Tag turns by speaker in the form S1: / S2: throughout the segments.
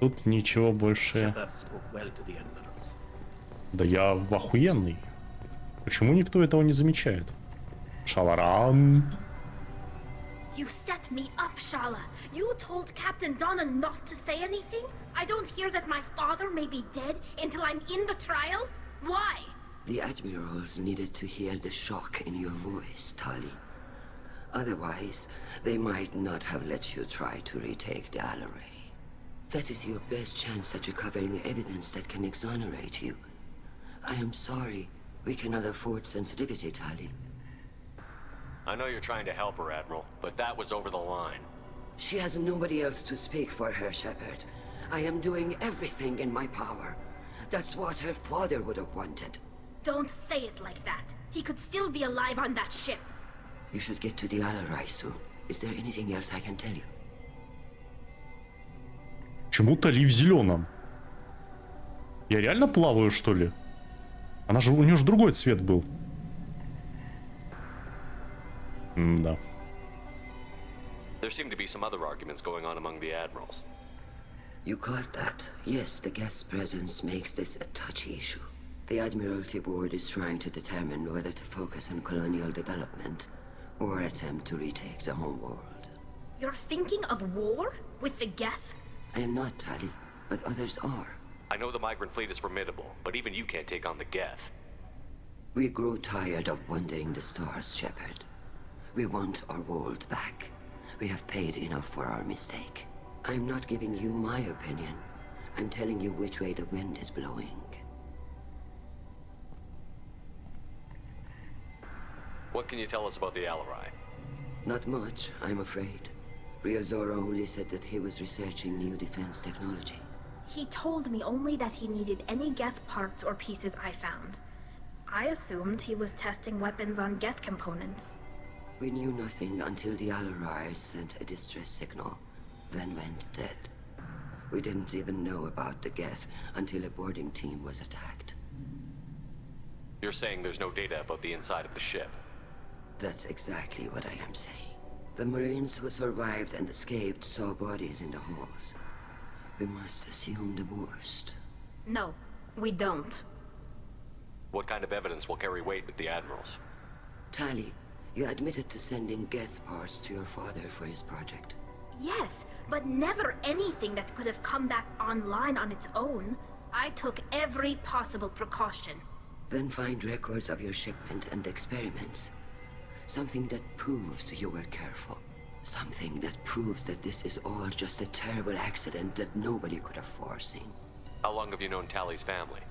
S1: Тут ничего больше. Да я охуенный. Почему никто этого не замечает? Шаларан.
S2: You set me up, Shala. You told Captain Donna not to say anything? I don't hear that my father may be dead until I'm in the trial? Why?
S3: The admirals needed to hear the shock in your voice, Tali. Otherwise, they might not have let you try to retake the Alaray. That is your best chance at recovering evidence that can exonerate you. I am sorry. We cannot afford sensitivity, Tali.
S4: I know you're trying to help her, Admiral, but that was over the line.
S3: She has nobody else to speak for her, Shepard. I am doing everything in my power. That's what her father would have wanted.
S2: Don't say it like that. He could still be alive on that ship.
S3: You should get to the Alarai soon. Is there anything else I can tell you?
S1: Почему Тали в зеленом? Я реально плаваю, что ли? У нее же другой цвет был. Да.
S4: There seem to be some other arguments going on among the admirals.
S3: You caught that. Yes, the guest's presence makes this a touchy issue. The Admiralty Board is trying to determine whether to focus on colonial development or attempt to retake the home world.
S2: You're thinking of war? With the Geth?
S3: I am not, Tali, but others are.
S4: I know the migrant fleet is formidable, but even you can't take on the Geth.
S3: We grow tired of wandering the stars, Shepard. We want our world back. We have paid enough for our mistake. I'm not giving you my opinion. I'm telling you which way the wind is blowing.
S4: What can you tell us about the Alarai?
S3: Not much, I'm afraid. Real Zora only said that he was researching new defense technology.
S2: He told me only that he needed any Geth parts or pieces I found. I assumed he was testing weapons on Geth components.
S3: We knew nothing until the Alarai sent a distress signal, then went dead. We didn't even know about the Geth until a boarding team was attacked.
S4: You're saying there's no data about the inside of the ship?
S3: That's exactly what I am saying. The Marines who survived and escaped saw bodies in the halls. We must assume the worst.
S2: No, we don't.
S4: What kind of evidence will carry weight with the admirals?
S3: Tali, you admitted to sending Geth parts to your father for his project.
S2: Yes, but never anything that could have come back online on its own. I took every possible precaution.
S3: Then find records of your shipment and experiments. Something that proves you were careful. Something that proves that this is all just a terrible accident that nobody could have foreseen.
S4: How long have you known Tali's family?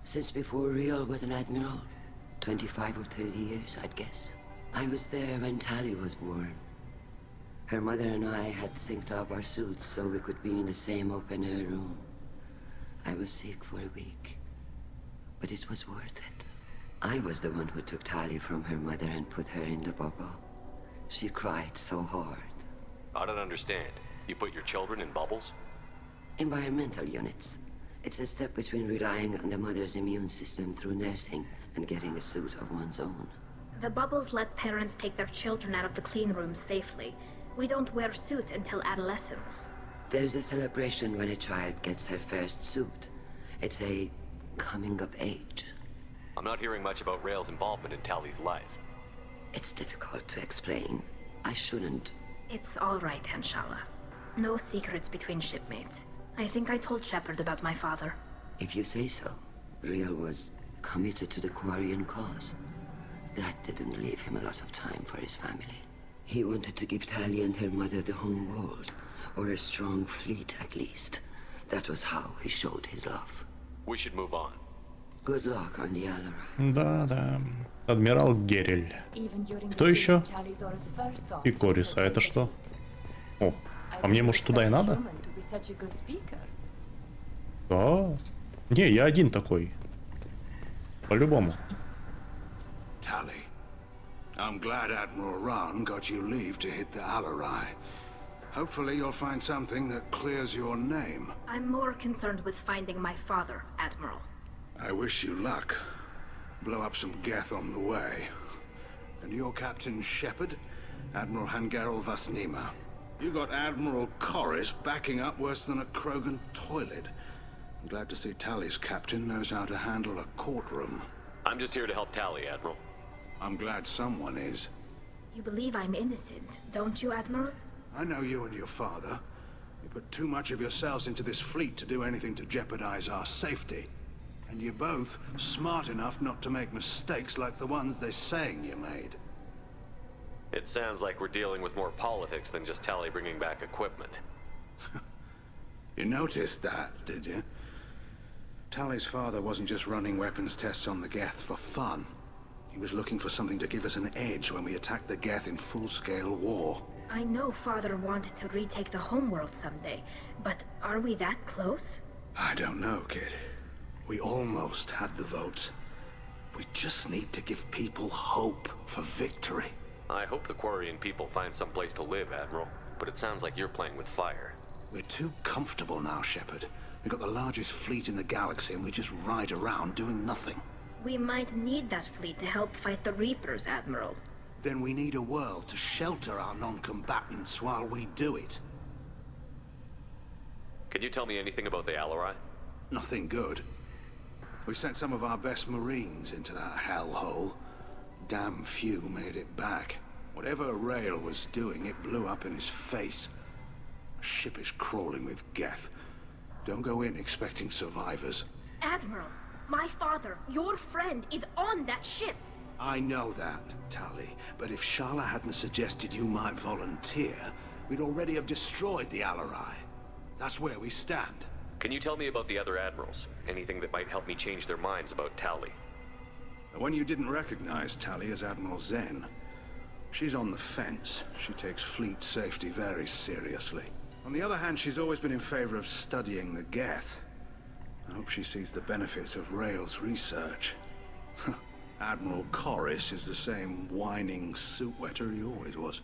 S3: Since before Riel was an admiral. 25 or 30 years, I'd guess. I was there when Tali was born. Her mother and I had synced up our suits so we could be in the same open-air room. I was sick for a week, but it was worth it. I was the one who took Tali from her mother and put her in the bubble. She cried so hard.
S4: I don't understand. You put your children in bubbles?
S3: Environmental units. It's a step between relying on the mother's immune system through nursing and getting a suit of one's own.
S2: The bubbles let parents take their children out of the clean rooms safely. We don't wear suits until adolescence.
S3: There's a celebration when a child gets her first suit. It's a coming of age.
S4: I'm not hearing much about Rail's involvement in Tali's life.
S3: It's difficult to explain. I shouldn't.
S2: It's all right, Anshala. No secrets between shipmates. I think I told Shepard about my father.
S3: If you say so. Riel was committed to the Quarian cause. That didn't leave him a lot of time for his family. He wanted to give Tali and her mother the home world, or a strong fleet at least. That was how he showed his love.
S4: We should move on.
S3: Good luck on the Alarai.
S1: Да. Адмирал Герель. Кто еще? И Корис. А это что? О, а мне, может, туда и надо? Да. Не, я один такой. По-любому.
S5: Tali, I'm glad Admiral Rahn got you leave to hit the Alarai. Hopefully you'll find something that clears your name.
S2: I'm more concerned with finding my father, Admiral.
S5: I wish you luck. Blow up some Geth on the way. And your Captain Shepard, Admiral Hangarel Vasnima. You got Admiral Corris backing up worse than a Krogan toilet. I'm glad to see Tally's captain knows how to handle a courtroom.
S4: I'm just here to help Tally, Admiral.
S5: I'm glad someone is.
S2: You believe I'm innocent, don't you, Admiral?
S5: I know you and your father. You put too much of yourselves into this fleet to do anything to jeopardize our safety. And you're both smart enough not to make mistakes like the ones they're saying you made.
S4: It sounds like we're dealing with more politics than just Tally bringing back equipment.
S5: You noticed that, did you? Tally's father wasn't just running weapons tests on the Geth for fun. He was looking for something to give us an edge when we attacked the Geth in full-scale war.
S2: I know Father wanted to retake the homeworld someday, but are we that close?
S5: I don't know, kid. We almost had the votes. We just need to give people hope for victory.
S4: I hope the Quarian people find some place to live, Admiral, but it sounds like you're playing with fire.
S5: We're too comfortable now, Shepard. We've got the largest fleet in the galaxy and we just ride around doing nothing.
S2: We might need that fleet to help fight the Reapers, Admiral.
S5: Then we need a world to shelter our non-combatants while we do it.
S4: Can you tell me anything about the Alarai?
S5: Nothing good. We sent some of our best Marines into that hellhole. Damn few made it back. Whatever Rail was doing, it blew up in his face. A ship is crawling with Geth. Don't go in expecting survivors.
S2: Admiral, my father, your friend, is on that ship.
S5: I know that, Tally, but if Shala hadn't suggested you might volunteer, we'd already have destroyed the Alarai. That's where we stand.
S4: Can you tell me about the other admirals? Anything that might help me change their minds about Tally?
S5: The one you didn't recognize, Tally, is Admiral Zen. She's on the fence. She takes fleet safety very seriously. On the other hand, she's always been in favor of studying the Geth. I hope she sees the benefits of Rail's research. Admiral Corris is the same whining suit-wetter he always was.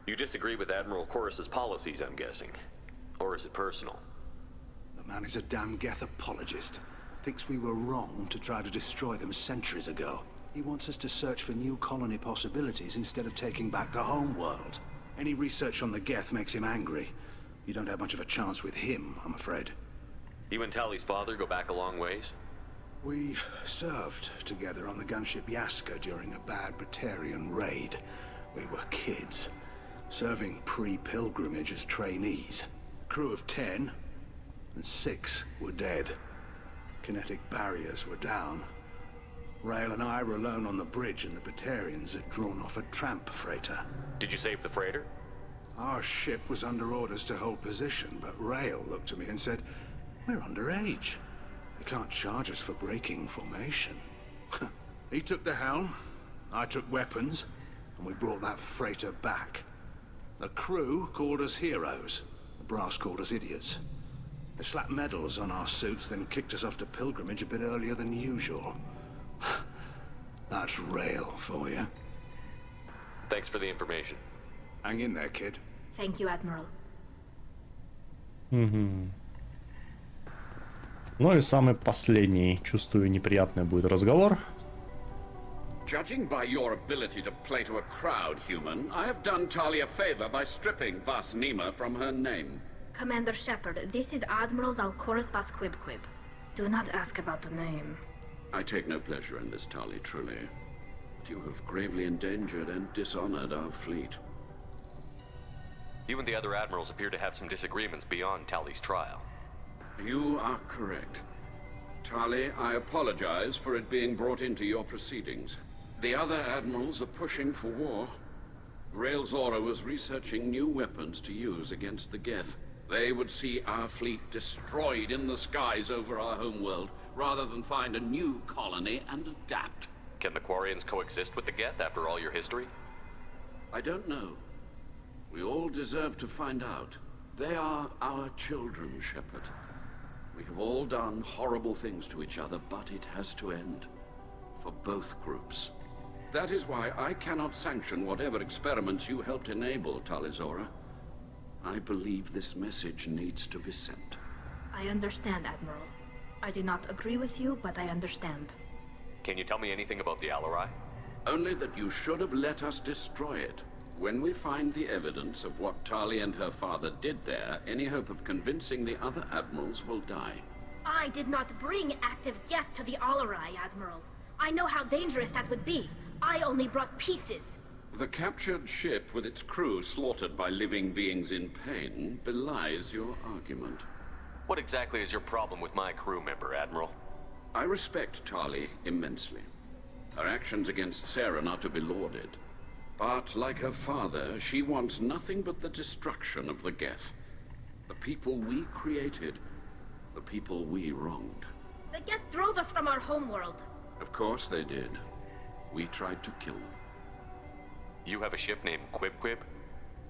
S4: You disagree with Admiral Corris's policies, I'm guessing. Or is it personal?
S5: The man is a damn Geth apologist. Thinks we were wrong to try to destroy them centuries ago. He wants us to search for new colony possibilities instead of taking back the homeworld. Any research on the Geth makes him angry. You don't have much of a chance with him, I'm afraid.
S4: You and Tally's father go back a long ways?
S5: We served together on the gunship Yaska during a bad Batarian raid. We were kids, serving pre-pilgrimage as trainees. A crew of 10, and 6 were dead. Kinetic barriers were down. Rail and I were alone on the bridge, and the Batarians had drawn off a tramp freighter.
S4: Did you save the freighter?
S5: Our ship was under orders to hold position, but Rail looked at me and said, "We're underage. They can't charge us for breaking formation." He took the helm, I took weapons, and we brought that freighter back. The crew called us heroes. The brass called us idiots. They slapped medals on our suits, then kicked us off to pilgrimage a bit earlier than usual. That's Rail for you.
S4: Thanks for the information.
S5: Hang in there, kid.
S2: Thank you, Admiral.
S1: Ну и самый последний, чувствую, неприятный будет разговор.
S6: Judging by your ability to play to a crowd, human, I have done Talia a favor by stripping Vas Nima from her name.
S2: Commander Shepard, this is Admiral Zalkoris Vasquibquib. Do not ask about the name.
S6: I take no pleasure in this, Tali, truly. But you have gravely endangered and dishonored our fleet.
S4: You and the other admirals appear to have some disagreements beyond Tally's trial.
S6: You are correct. Tali, I apologize for it being brought into your proceedings. The other admirals are pushing for war. Rail Zora was researching new weapons to use against the Geth. They would see our fleet destroyed in the skies over our homeworld, rather than find a new colony and adapt.
S4: Can the Quarians coexist with the Geth after all your history?
S6: I don't know. We all deserve to find out. They are our children, Shepard. We have all done horrible things to each other, but it has to end. For both groups. That is why I cannot sanction whatever experiments you helped enable, Talizora. I believe this message needs to be sent.
S2: I understand, Admiral. I do not agree with you, but I understand.
S4: Can you tell me anything about the Alarai?
S6: Only that you should have let us destroy it. When we find the evidence of what Tali and her father did there, any hope of convincing the other admirals will die.
S2: I did not bring active Geth to the Alarai, Admiral. I know how dangerous that would be. I only brought pieces.
S6: The captured ship with its crew slaughtered by living beings in pain belies your argument.
S4: What exactly is your problem with my crew member, Admiral?
S6: I respect Tali immensely. Her actions against Saren are to be lauded. But, like her father, she wants nothing but the destruction of the Geth. The people we created. The people we wronged.
S2: The Geth drove us from our homeworld.
S6: Of course they did. We tried to kill them.
S4: You have a ship named Quib Quib?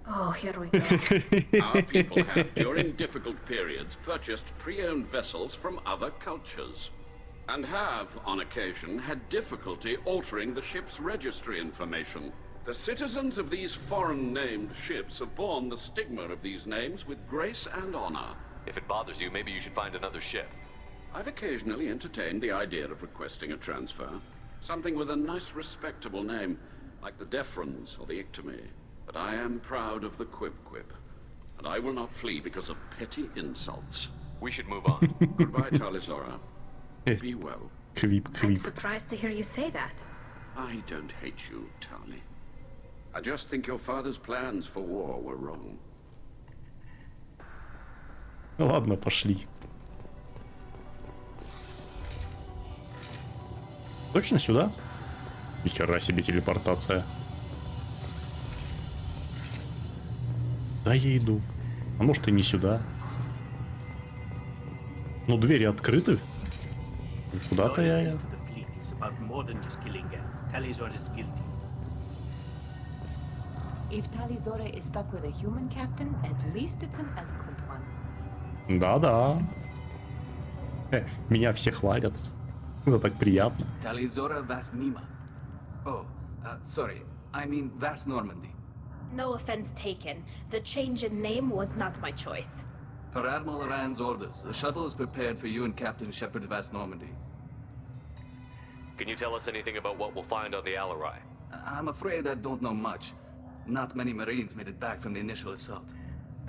S2: Oh, here we go.
S6: Our people have, during difficult periods, purchased pre-owned vessels from other cultures. And have, on occasion, had difficulty altering the ship's registry information. The citizens of these foreign-named ships have borne the stigma of these names with grace and honor.
S4: If it bothers you, maybe you should find another ship.
S6: I've occasionally entertained the idea of requesting a transfer. Something with a nice, respectable name, like the Defrons or the Ictomy. But I am proud of the Quib Quib, and I will not flee because of petty insults.
S4: We should move on.
S6: Goodbye, Talizora. Be well.
S1: Квип,
S2: I'm
S1: квип.
S2: surprised to hear you say that.
S6: I don't hate you, Tali. I just think your father's plans for war were wrong.
S1: Ну ладно, пошли. Точно сюда? Ни хера себе телепортация. Да, я иду. А может и не сюда. Ну, двери открыты. Куда-то я...
S7: If Talizora is stuck with a human captain, at least it's an eloquent one.
S1: Да-да. Меня все хвалят. Это так приятно.
S8: Talizora Vas Nima. Oh, sorry. I mean Vas Normandy.
S2: No offense taken. The change in name was not my choice.
S8: Per Admiral Rand's orders, the shuttle is prepared for you and Captain Shepard Vas Normandy.
S4: Can you tell us anything about what we'll find on the Alarai?
S8: I'm afraid I don't know much. Not many Marines made it back from the initial assault.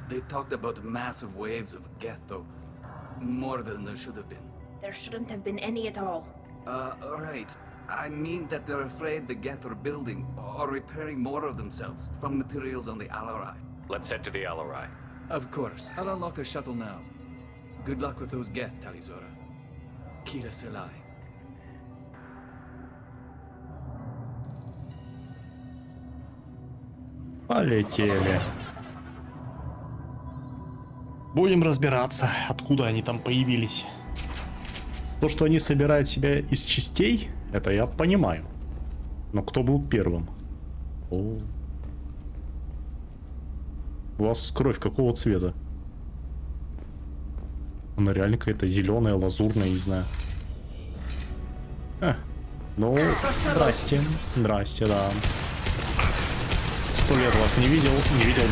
S8: They talked about massive waves of Geth, though. More than there should have been.
S2: There shouldn't have been any at all.
S8: Right. I mean that they're afraid the Geth are building or repairing more of themselves from materials on the Alarai.
S4: Let's head to the Alarai.
S8: Of course. I'll unlock the shuttle now. Good luck with those Geth, Talizora. Kira Selai.
S1: Полетели. Будем разбираться, откуда они там появились. То, что они собирают себя из частей, это я понимаю. Но кто был первым? О. У вас кровь какого цвета? Она реально какая-то зеленая, лазурная, не знаю. Ну, здрасте. Здрасте, да. 100 лет вас не видел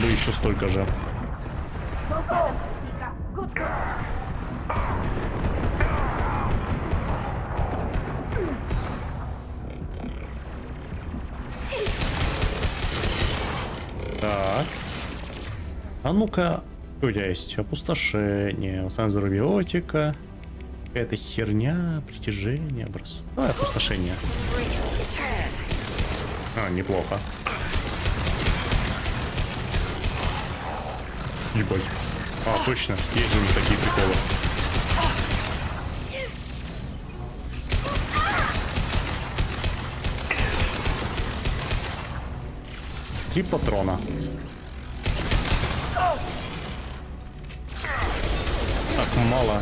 S1: бы еще столько же. Так. А ну-ка, что у тебя есть? Опустошение, санзорбиотика, какая-то херня, притяжение, брос. Давай опустошение. А, неплохо. Ебать. А, точно, есть же у них такие приколы. Три патрона. Так мало.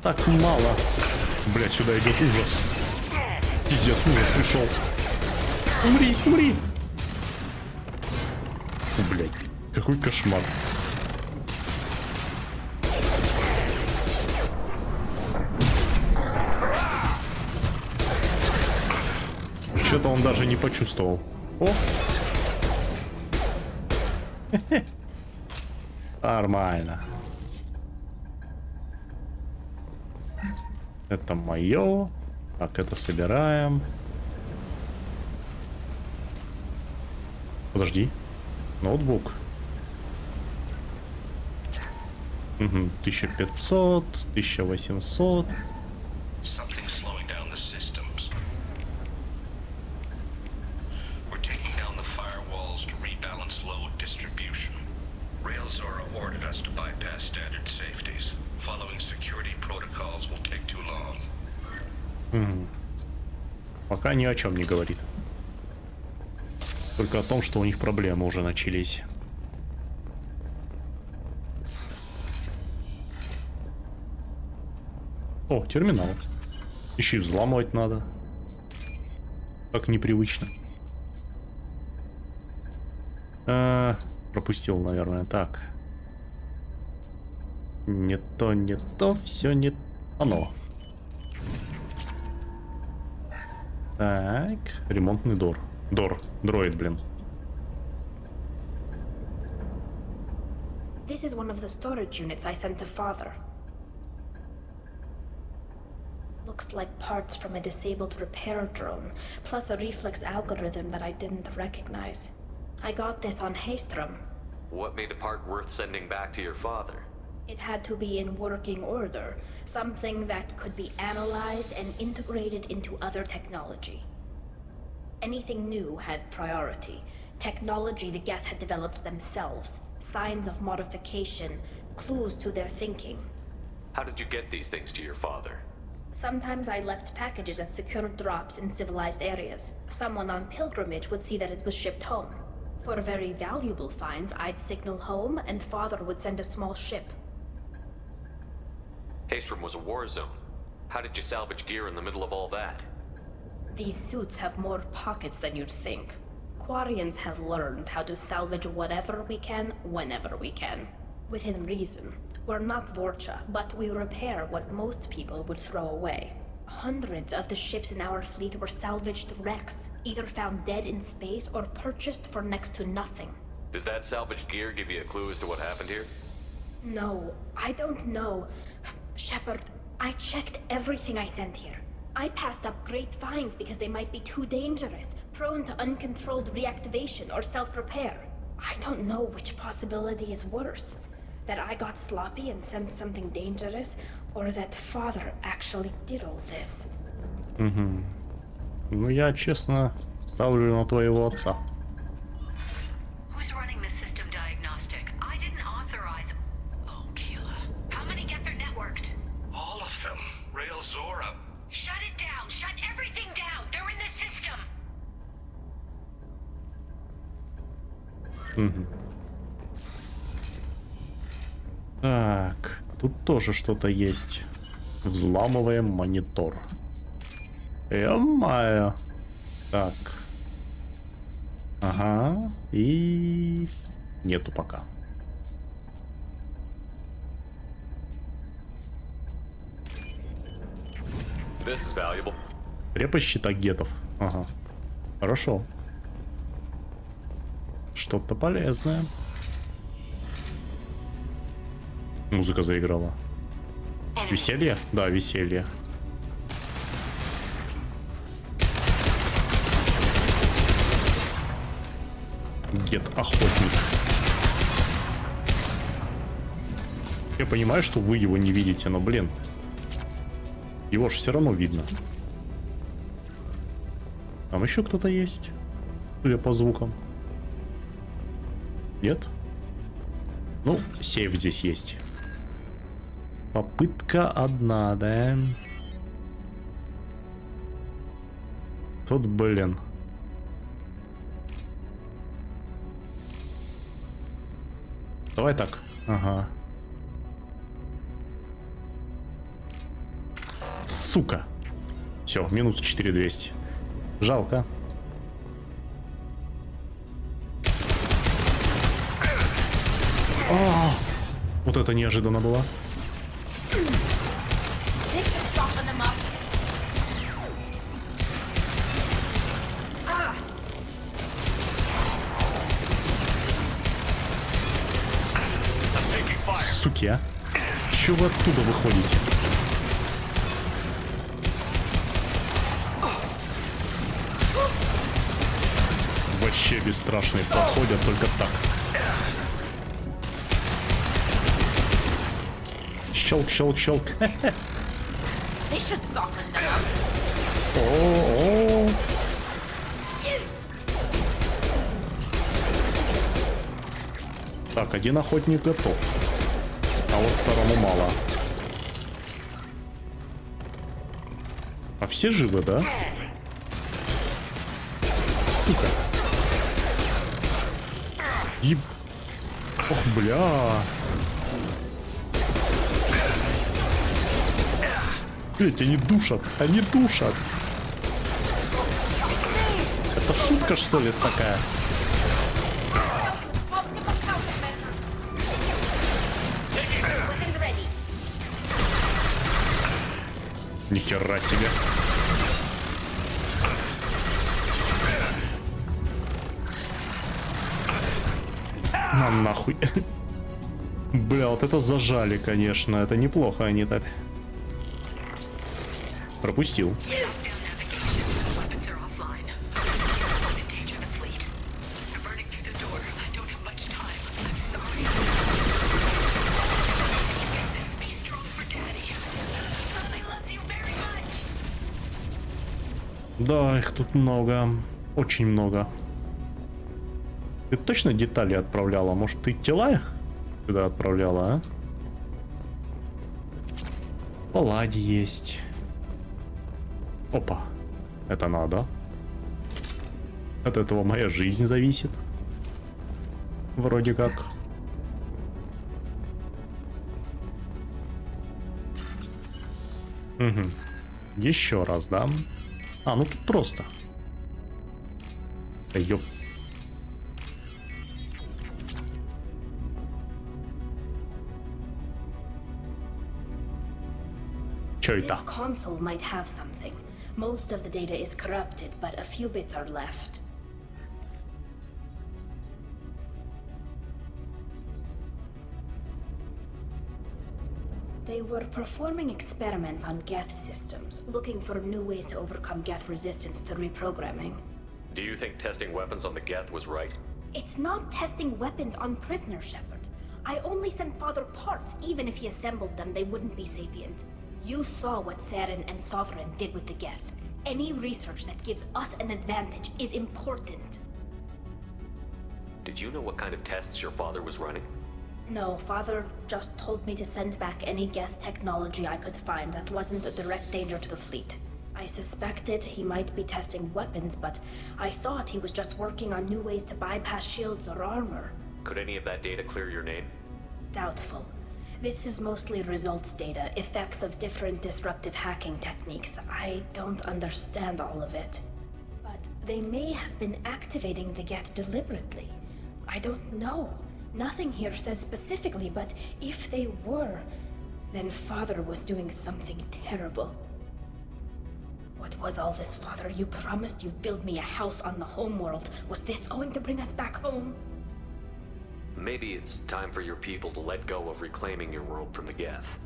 S1: Так мало. Бля, сюда идет ужас. Пиздец, ужас пришел. Умри, умри. Блять, какой кошмар. Что-то он даже не почувствовал. О! Нормально. Это мое. Так, это собираем. Подожди. Ноутбук. Угу. 1500, 1800.
S9: Something's slowing down the systems. We're taking down the firewalls to rebalance load distribution. Railzora ordered us to bypass standard safeties. Following security protocols will take too long.
S1: Пока ни о чем не говорит. Только о том, что у них проблемы уже начались. О, терминал. Еще и взламывать надо. Как непривычно. Пропустил, наверное, так. Не то, все не оно. Так, ремонтный дроид, блин.
S2: This is one of the storage units I sent to Father. Looks like parts from a disabled repair drone, plus a reflex algorithm that I didn't recognize. I got this on Haystrom.
S4: What made a part worth sending back to your father?
S2: It had to be in working order, something that could be analyzed and integrated into other technology. Anything new had priority. Technology the Geth had developed themselves, signs of modification, clues to their thinking.
S4: How did you get these things to your father?
S2: Sometimes I left packages at secure drops in civilized areas. Someone on pilgrimage would see that it was shipped home. For very valuable finds, I'd signal home and Father would send a small ship.
S4: Haystrom was a war zone. How did you salvage gear in the middle of all that?
S2: These suits have more pockets than you'd think. Quarians have learned how to salvage whatever we can, whenever we can. Within reason. We're not Vorcha, but we repair what most people would throw away. Hundreds of the ships in our fleet were salvaged wrecks, either found dead in space or purchased for next to nothing.
S4: Does that salvaged gear give you a clue as to what happened here?
S2: No, I don't know. Shepard, I checked everything I sent here. I passed up great finds because they might be too dangerous, prone to uncontrolled reactivation or self-repair. I don't know which possibility is worse. That I got sloppy and sent something dangerous, or that Father actually did all this.
S1: Ну, я, честно, ставлю на твоего отца.
S10: Who's running the system diagnostic? I didn't authorize... Oh, Keela. How many get their networked?
S9: All of them. Railzora.
S10: Shut it down! Shut everything down! They're in the system!
S1: Так, тут тоже что-то есть. Взламываем монитор. Ё-моё. Так. Ага. И... нету пока.
S4: This is valuable.
S1: Крепость щита гетов. Ага. Хорошо. Что-то полезное. Музыка заиграла. Веселье? Да, веселье. Гет-охотник. Я понимаю, что вы его не видите, но, блин. Его же все равно видно. Там еще кто-то есть? Судя по звукам. Нет? Ну, сейф здесь есть. Попытка одна, да? Тут, блин. Давай так. Ага. Сука. Все, минус 4200. Жалко. О, вот это неожиданно было. Суки, а? Чё вы оттуда выходите? В вообще бесстрашные проходят только так. Щелк, щелк, щелк. О-о-о. Так, один охотник готов. А вот второму мало. А все живы, да? Сука. Еб... Ох, бля. Блять, они душат. Они душат. Это шутка, что ли, такая? Нихера себе. На нахуй. Бля, вот это зажали, конечно. Это неплохо они так. Пропустил. Да, их тут много. Очень много. Ты точно детали отправляла? Может, ты тела их сюда отправляла, а? Паллади есть. Опа. Это надо. От этого моя жизнь зависит. Вроде как. Угу. Еще раз, да? А, ну тут просто. Да ёп. Чё это?
S2: This console might have something. Most of the data is corrupted, but a few bits are left. They were performing experiments on Geth systems, looking for new ways to overcome Geth resistance to reprogramming.
S4: Do you think testing weapons on the Geth was right?
S2: It's not testing weapons on prisoners, Shepard. I only sent Father parts. Even if he assembled them, they wouldn't be sapient. You saw what Saren and Sovereign did with the Geth. Any research that gives us an advantage is important.
S4: Did you know what kind of tests your father was running?
S2: No, Father just told me to send back any Geth technology I could find that wasn't a direct danger to the fleet. I suspected he might be testing weapons, but I thought he was just working on new ways to bypass shields or armor.
S4: Could any of that data clear your name?
S2: Doubtful. This is mostly results data, effects of different disruptive hacking techniques. I don't understand all of it. But they may have been activating the Geth deliberately. I don't know. Nothing here says specifically, but if they were, then Father was doing something terrible. What was all this, Father? You promised you'd build me a house on the homeworld. Was this going to bring us back home?
S4: Maybe it's time for your people to let go of reclaiming your world from the Geth.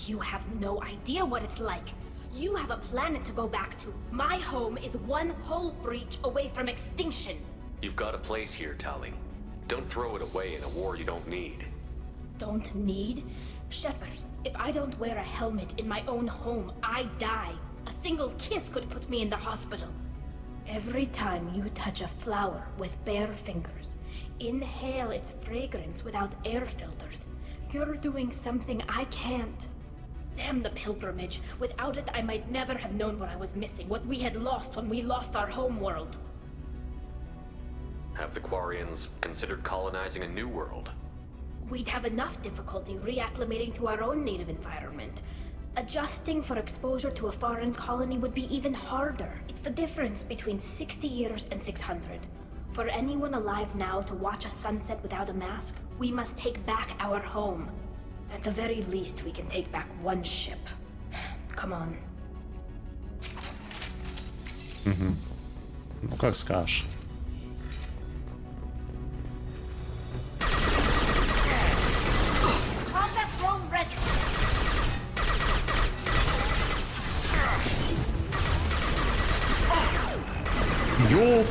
S2: You have no idea what it's like. You have a planet to go back to. My home is one hull breach away from extinction.
S4: You've got a place here, Tali. Don't throw it away in a war you don't need.
S2: Don't need? Shepard, if I don't wear a helmet in my own home, I die. A single kiss could put me in the hospital. Every time you touch a flower with bare fingers, inhale its fragrance without air filters, you're doing something I can't. Damn the pilgrimage. Without it, I might never have known what I was missing, what we had lost when we lost our home world.
S4: Have the Quarians considered colonizing a new world?
S2: We'd have enough difficulty reacclimating to our own native environment. Adjusting for exposure to a foreign colony would be even harder. It's the difference between 60 years and 600. For anyone alive now to watch a sunset without a mask, we must take back our home. At the very least, we can take back one ship. Come on.
S1: Ну как скажешь. Ёп!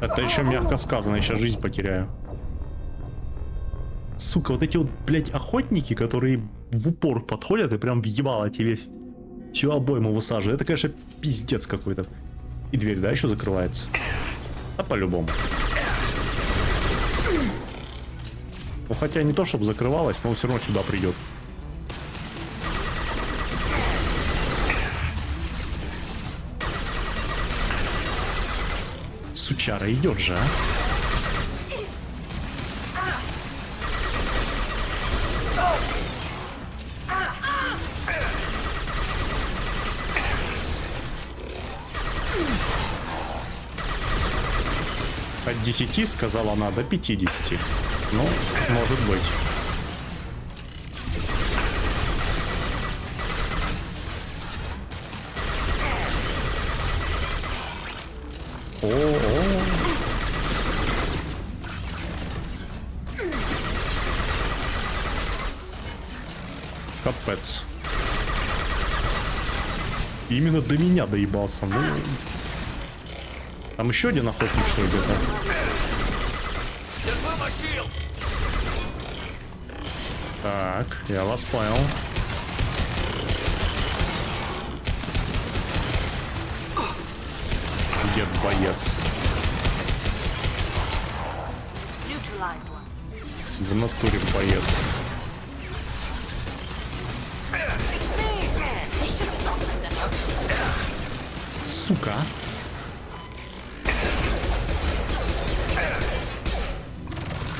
S1: Это еще мягко сказано, я сейчас жизнь потеряю. Сука, вот эти вот, блядь, охотники, которые в упор подходят и прям въебало тебе всю обойму высаживают. Это, конечно, пиздец какой-то. И дверь, да, еще закрывается? А по-любому. Ну, хотя не то, чтобы закрывалась, но он все равно сюда придет. Сучара идет же, а? От 10, сказала она, до 50. Ну, может быть. О-о-о. Капец. Именно до меня доебался. Ну... Там еще один охотник, что ли, где-то? Так, я вас понял. Дед боец. В натуре боец. Сука.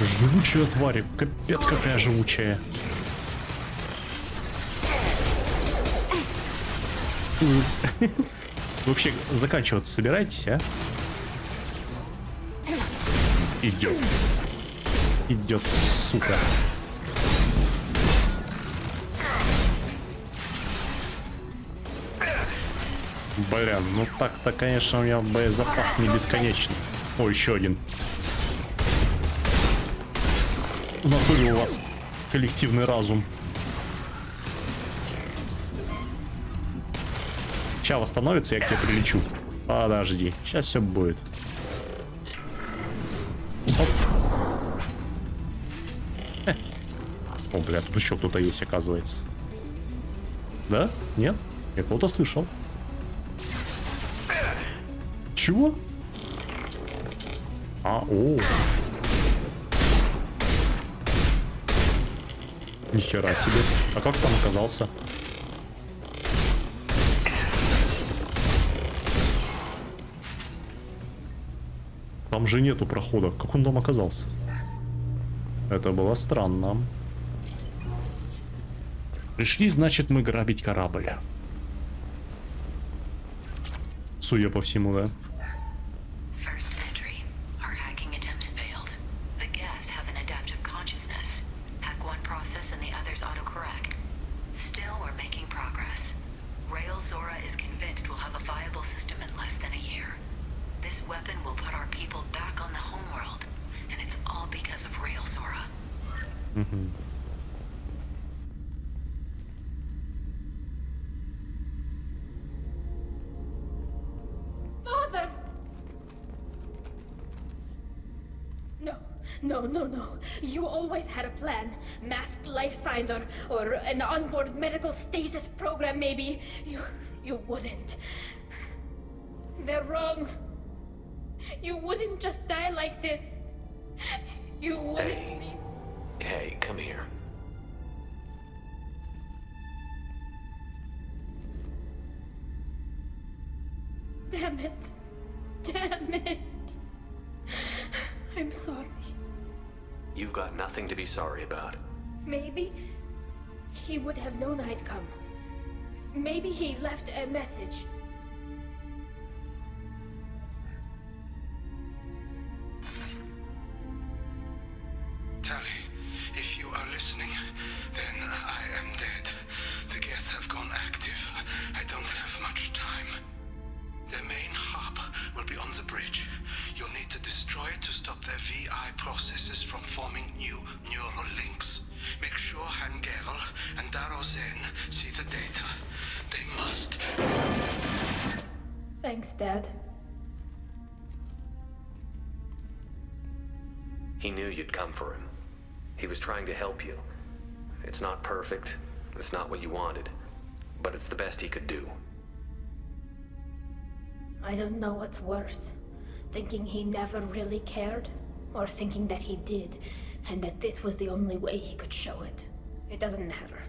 S1: Живучая тварь, капец какая живучая. Вообще, заканчиваться собираетесь, а? Идет. Идет, сука. Блин, ну так-то, конечно, у меня боезапас не бесконечный. О, еще один. В натуре у вас коллективный разум. Сейчас восстановится, я к тебе прилечу. Подожди, сейчас все будет. Оп. О, бля, тут еще кто-то есть, оказывается. Да? Нет? Я кого-то слышал. Чего? О. Нихера себе. А как там оказался? Там же нету прохода. Как он там оказался? Это было странно. Пришли, значит, мы грабить корабль. Судя по всему, да.
S2: No. You always had a plan. Masked life signs or an onboard medical stasis program, maybe. You wouldn't. They're wrong. You wouldn't just die like this. You wouldn't.
S4: Hey, come here.
S2: Damn it. I'm sorry.
S4: You've got nothing to be sorry about.
S2: Maybe he would have known I'd come. Maybe he left a message.
S5: Tally, if you are listening, then I am dead. The Geth have gone active. I don't have much time. Their main hub will be on the bridge. You'll need to destroy it to stop their VI processes from forming new neural links. Make sure Hangerl and Darozen see the data. They must.
S2: Thanks, Dad.
S4: He knew you'd come for him. He was trying to help you. It's not perfect. It's not what you wanted. But it's the best he could do.
S2: I don't know what's worse. Thinking he never really cared, or thinking that he did, and that this was the only way he could show it. It doesn't matter.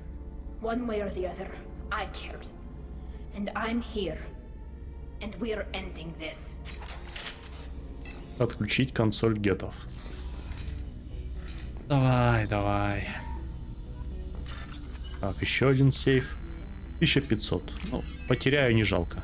S2: One way or the other, I cared. And I'm here. And we're ending this.
S1: Отключить консоль гетов. Давай, давай. Так, еще один сейф. 1500. Ну, потеряю, не жалко.